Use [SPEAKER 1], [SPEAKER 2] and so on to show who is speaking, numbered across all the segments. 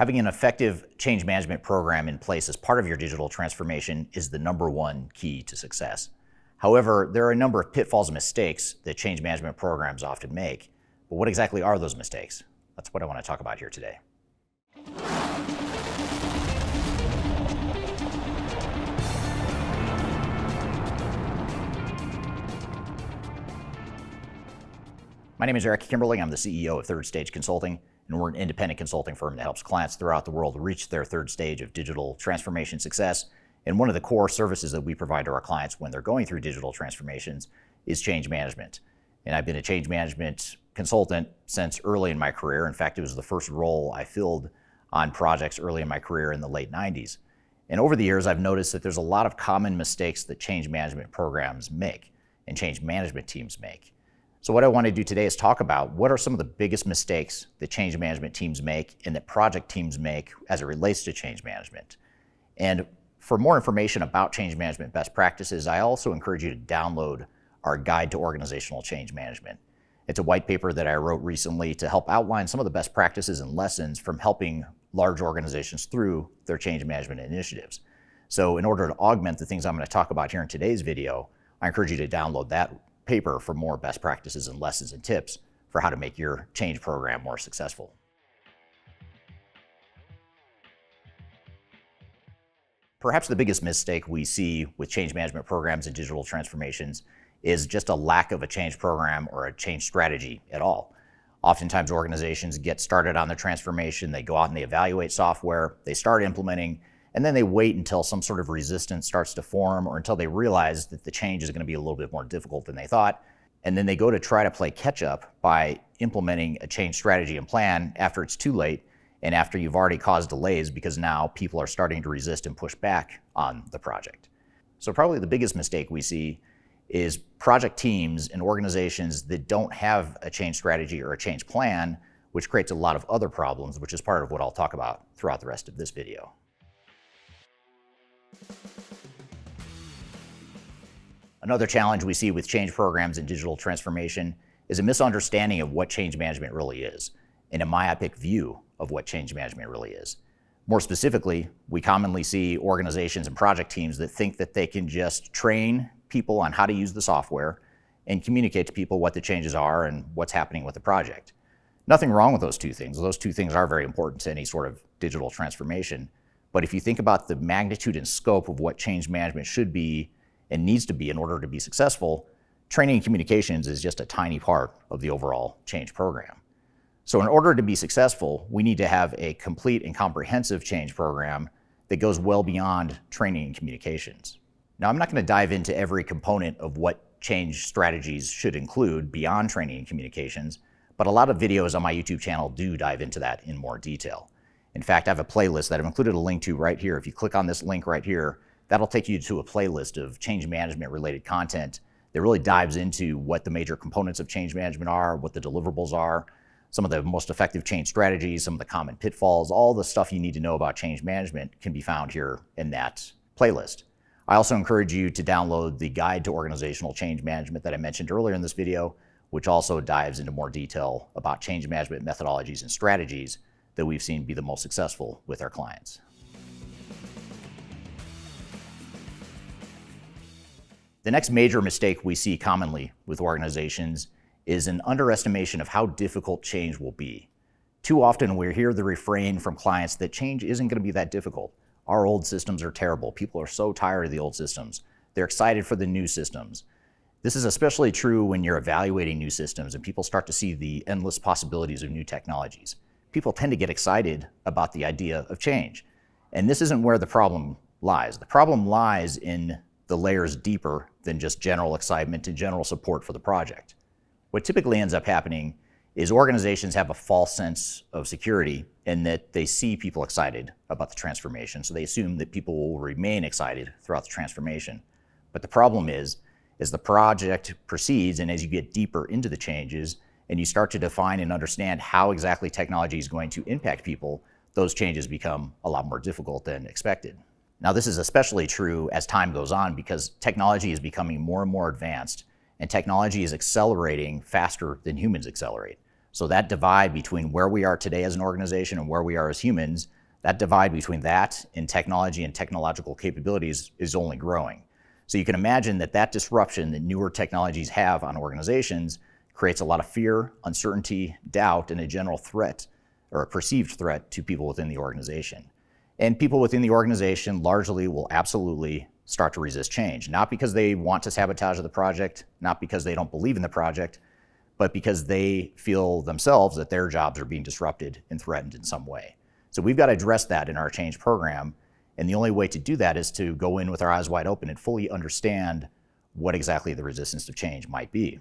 [SPEAKER 1] Having an effective change management program in place as part of your digital transformation is the #1 key to success. However, there are a number of pitfalls and mistakes that change management programs often make. But what exactly are those mistakes? That's what I want to talk about here today. My name is Eric Kimberling. I'm the CEO of Third Stage Consulting, and we're an independent consulting firm that helps clients throughout the world reach their third stage of digital transformation success. And one of the core services that we provide to our clients when they're going through digital transformations is change management. And I've been a change management consultant since early in my career. In fact, it was the first role I filled on projects early in my career in the late 90s. And over the years, I've noticed that there's a lot of common mistakes that change management programs make and change management teams make. So what I want to do today is talk about what are some of the biggest mistakes that change management teams make and that project teams make as it relates to change management. And for more information about change management best practices, I also encourage you to download our Guide to Organizational Change Management. It's a white paper that I wrote recently to help outline some of the best practices and lessons from helping large organizations through their change management initiatives. So in order to augment the things I'm going to talk about here in today's video, I encourage you to download that paper for more best practices and lessons and tips for how to make your change program more successful. Perhaps the biggest mistake we see with change management programs and digital transformations is just a lack of a change program or a change strategy at all. Oftentimes organizations get started on their transformation, they go out and they evaluate software, they start implementing, and then they wait until some sort of resistance starts to form or until they realize that the change is going to be a little bit more difficult than they thought. And then they go to try to play catch up by implementing a change strategy and plan after it's too late and after you've already caused delays because now people are starting to resist and push back on the project. So probably the biggest mistake we see is project teams and organizations that don't have a change strategy or a change plan, which creates a lot of other problems, which is part of what I'll talk about throughout the rest of this video. Another challenge we see with change programs and digital transformation is a misunderstanding of what change management really is and a myopic view of what change management really is. More specifically, we commonly see organizations and project teams that think that they can just train people on how to use the software and communicate to people what the changes are and what's happening with the project. Nothing wrong with those two things. Those two things are very important to any sort of digital transformation. But if you think about the magnitude and scope of what change management should be and needs to be in order to be successful, training and communications is just a tiny part of the overall change program. So in order to be successful, we need to have a complete and comprehensive change program that goes well beyond training and communications. Now, I'm not going to dive into every component of what change strategies should include beyond training and communications, but a lot of videos on my YouTube channel do dive into that in more detail. In fact, I have a playlist that I've included a link to right here. If you click on this link right here, that'll take you to a playlist of change management related content that really dives into what the major components of change management are, what the deliverables are, some of the most effective change strategies, some of the common pitfalls, all the stuff you need to know about change management can be found here in that playlist. I also encourage you to download the Guide to Organizational Change Management that I mentioned earlier in this video, which also dives into more detail about change management methodologies and strategies that we've seen be the most successful with our clients. The next major mistake we see commonly with organizations is an underestimation of how difficult change will be. Too often we hear the refrain from clients that change isn't going to be that difficult. Our old systems are terrible. People are so tired of the old systems. They're excited for the new systems. This is especially true when you're evaluating new systems and people start to see the endless possibilities of new technologies. People tend to get excited about the idea of change. And this isn't where the problem lies. The problem lies in the layers deeper than just general excitement and general support for the project. What typically ends up happening is organizations have a false sense of security in that they see people excited about the transformation, so they assume that people will remain excited throughout the transformation. But the problem is, as the project proceeds and as you get deeper into the changes and you start to define and understand how exactly technology is going to impact people, those changes become a lot more difficult than expected. Now, this is especially true as time goes on because technology is becoming more and more advanced and technology is accelerating faster than humans accelerate. So that divide between where we are today as an organization and where we are as humans, that divide between that and technology and technological capabilities is only growing. So you can imagine that that disruption that newer technologies have on organizations creates a lot of fear, uncertainty, doubt, and a general threat or a perceived threat to people within the organization. And people within the organization largely will absolutely start to resist change, not because they want to sabotage the project, not because they don't believe in the project, but because they feel themselves that their jobs are being disrupted and threatened in some way. So we've got to address that in our change program. And the only way to do that is to go in with our eyes wide open and fully understand what exactly the resistance to change might be.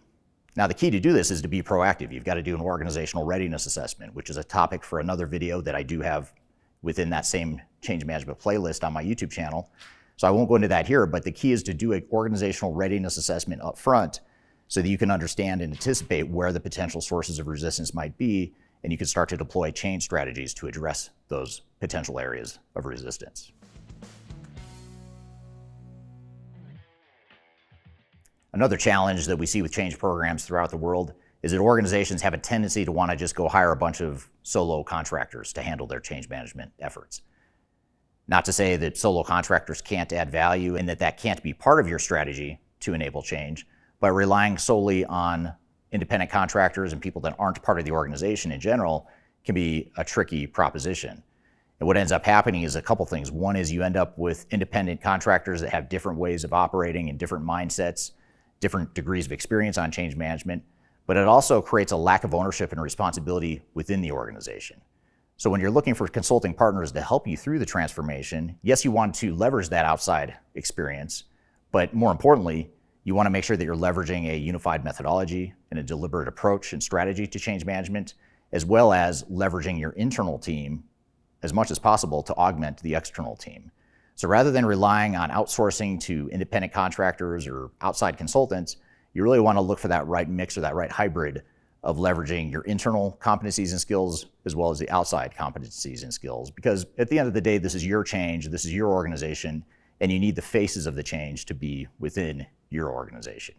[SPEAKER 1] Now, the key to do this is to be proactive. You've got to do an organizational readiness assessment, which is a topic for another video that I do have within that same change management playlist on my YouTube channel. So I won't go into that here, but the key is to do an organizational readiness assessment up front so that you can understand and anticipate where the potential sources of resistance might be, and you can start to deploy change strategies to address those potential areas of resistance. Another challenge that we see with change programs throughout the world is that organizations have a tendency to want to just go hire a bunch of solo contractors to handle their change management efforts. Not to say that solo contractors can't add value and that that can't be part of your strategy to enable change, but relying solely on independent contractors and people that aren't part of the organization in general can be a tricky proposition. And what ends up happening is a couple things. One is you end up with independent contractors that have different ways of operating and different mindsets, different degrees of experience on change management, but it also creates a lack of ownership and responsibility within the organization. So when you're looking for consulting partners to help you through the transformation, yes, you want to leverage that outside experience, but more importantly, you want to make sure that you're leveraging a unified methodology and a deliberate approach and strategy to change management, as well as leveraging your internal team as much as possible to augment the external team. So rather than relying on outsourcing to independent contractors or outside consultants, you really want to look for that right mix or that right hybrid of leveraging your internal competencies and skills as well as the outside competencies and skills. Because at the end of the day, this is your change, this is your organization, and you need the faces of the change to be within your organization.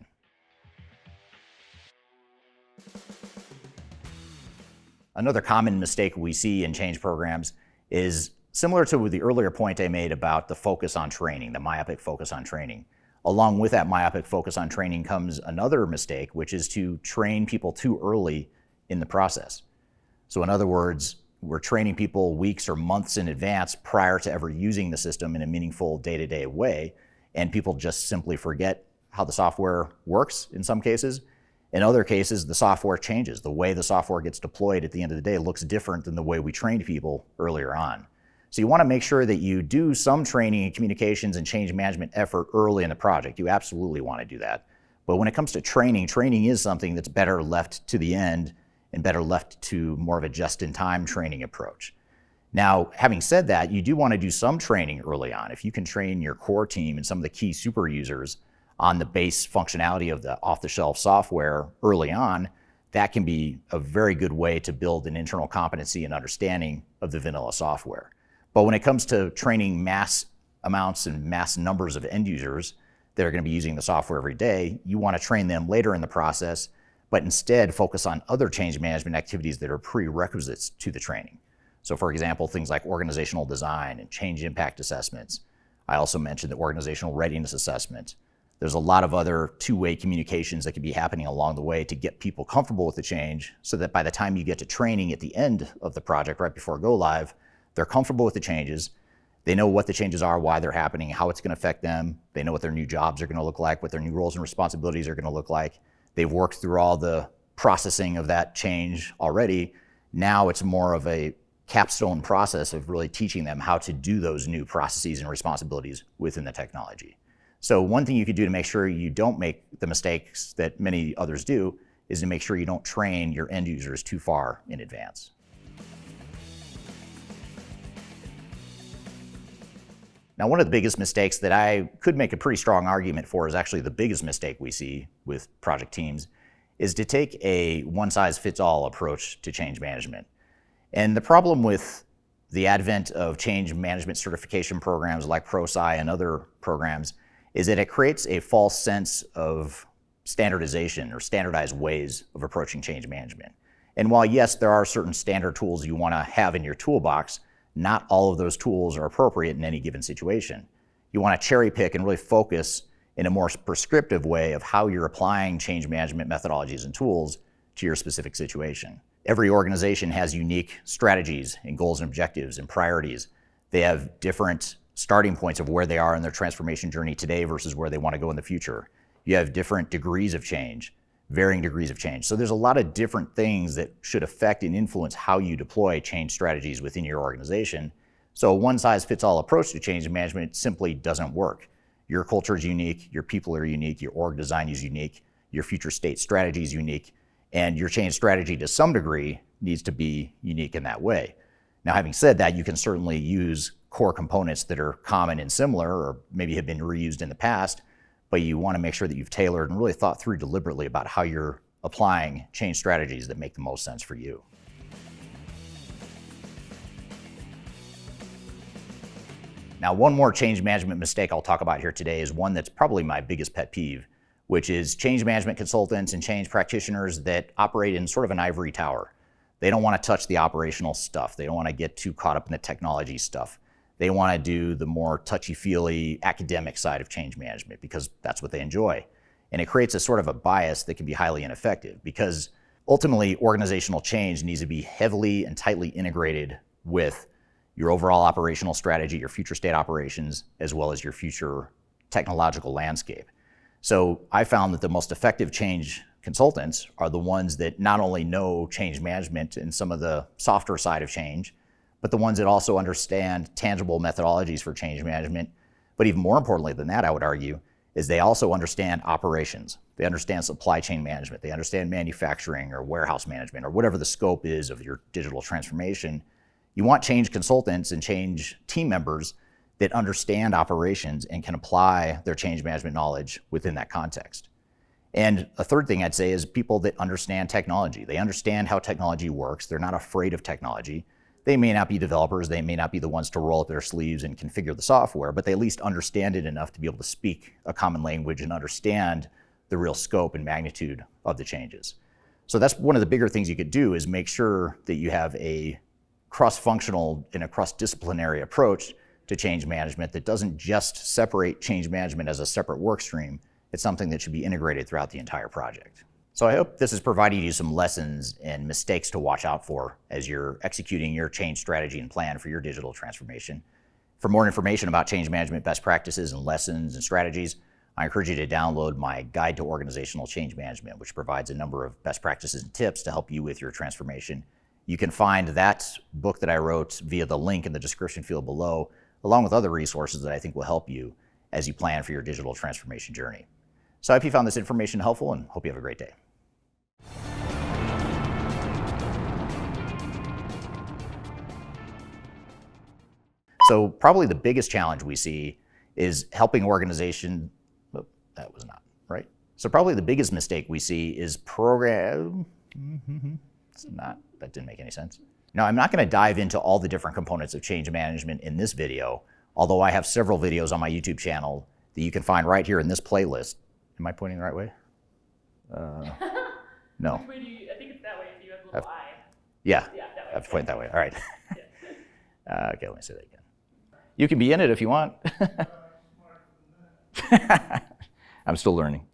[SPEAKER 1] Another common mistake we see in change programs is similar to the earlier point I made about the focus on training, the myopic focus on training. Along with that myopic focus on training comes another mistake, which is to train people too early in the process. So in other words, we're training people weeks or months in advance prior to ever using the system in a meaningful day-to-day way, and people just simply forget how the software works in some cases. In other cases, the software changes. The way the software gets deployed at the end of the day looks different than the way we trained people earlier on. So you want to make sure that you do some training and communications and change management effort early in the project. You absolutely want to do that. But when it comes to training, training is something that's better left to the end and better left to more of a just-in-time training approach. Now, having said that, you do want to do some training early on. If you can train your core team and some of the key super users on the base functionality of the off-the-shelf software early on, that can be a very good way to build an internal competency and understanding of the vanilla software. But when it comes to training mass amounts and mass numbers of end users that are going to be using the software every day, you want to train them later in the process, but instead focus on other change management activities that are prerequisites to the training. So for example, things like organizational design and change impact assessments. I also mentioned the organizational readiness assessment. There's a lot of other two-way communications that could be happening along the way to get people comfortable with the change so that by the time you get to training at the end of the project, right before go live, they're comfortable with the changes. They know what the changes are, why they're happening, how it's going to affect them. They know what their new jobs are going to look like, what their new roles and responsibilities are going to look like. They've worked through all the processing of that change already. Now it's more of a capstone process of really teaching them how to do those new processes and responsibilities within the technology. So one thing you could do to make sure you don't make the mistakes that many others do is to make sure you don't train your end users too far in advance. Now, one of the biggest mistakes that I could make a pretty strong argument for is actually the biggest mistake we see with project teams is to take a one-size-fits-all approach to change management. And the problem with the advent of change management certification programs like ProSci and other programs is that it creates a false sense of standardization or standardized ways of approaching change management. And while yes, there are certain standard tools you want to have in your toolbox, not all of those tools are appropriate in any given situation. You want to cherry pick and really focus in a more prescriptive way of how you're applying change management methodologies and tools to your specific situation. Every organization has unique strategies and goals and objectives and priorities. They have different starting points of where they are in their transformation journey today versus where they want to go in the future. You have different degrees of change, varying degrees of change. So there's a lot of different things that should affect and influence how you deploy change strategies within your organization. So a one-size-fits-all approach to change management simply doesn't work. Your culture is unique, your people are unique, your org design is unique, your future state strategy is unique, and your change strategy to some degree needs to be unique in that way. Now, having said that, you can certainly use core components that are common and similar or maybe have been reused in the past, but you want to make sure that you've tailored and really thought through deliberately about how you're applying change strategies that make the most sense for you. Now, one more change management mistake I'll talk about here today is one that's probably my biggest pet peeve, which is change management consultants and change practitioners that operate in sort of an ivory tower. They don't want to touch the operational stuff. They don't want to get too caught up in the technology stuff. They want to do the more touchy-feely academic side of change management because that's what they enjoy. And it creates a sort of a bias that can be highly ineffective because ultimately organizational change needs to be heavily and tightly integrated with your overall operational strategy, your future state operations, as well as your future technological landscape. So I found that the most effective change consultants are the ones that not only know change management and some of the softer side of change, but the ones that also understand tangible methodologies for change management. But even more importantly than that, I would argue, is they also understand operations. They understand supply chain management. They understand manufacturing or warehouse management or whatever the scope is of your digital transformation. You want change consultants and change team members that understand operations and can apply their change management knowledge within that context. And a third thing I'd say is people that understand technology. They understand how technology works. They're not afraid of technology. They may not be developers. They may not be the ones to roll up their sleeves and configure the software, but they at least understand it enough to be able to speak a common language and understand the real scope and magnitude of the changes. So that's one of the bigger things you could do is make sure that you have a cross-functional and a cross-disciplinary approach to change management that doesn't just separate change management as a separate work stream. It's something that should be integrated throughout the entire project. So I hope this has provided you some lessons and mistakes to watch out for as you're executing your change strategy and plan for your digital transformation. For more information about change management best practices and lessons and strategies, I encourage you to download my Guide to Organizational Change Management, which provides a number of best practices and tips to help you with your transformation. You can find that book that I wrote via the link in the description field below, along with other resources that I think will help you as you plan for your digital transformation journey. So I hope you found this information helpful and hope you have a great day. So probably the biggest challenge we see is helping organizations, oh, that was not right. So probably the biggest mistake we see is that didn't make any sense. Now, I'm not going to dive into all the different components of change management in this video, although I have several videos on my YouTube channel that you can find right here in this playlist. Am I pointing the right way? No.
[SPEAKER 2] Which way do you, I think it's that way if you have a little eye.
[SPEAKER 1] Yeah,
[SPEAKER 2] Yeah, that way.
[SPEAKER 1] I have to point that way. All right. Okay, let me say that again. You can be in it if you want. I'm still learning.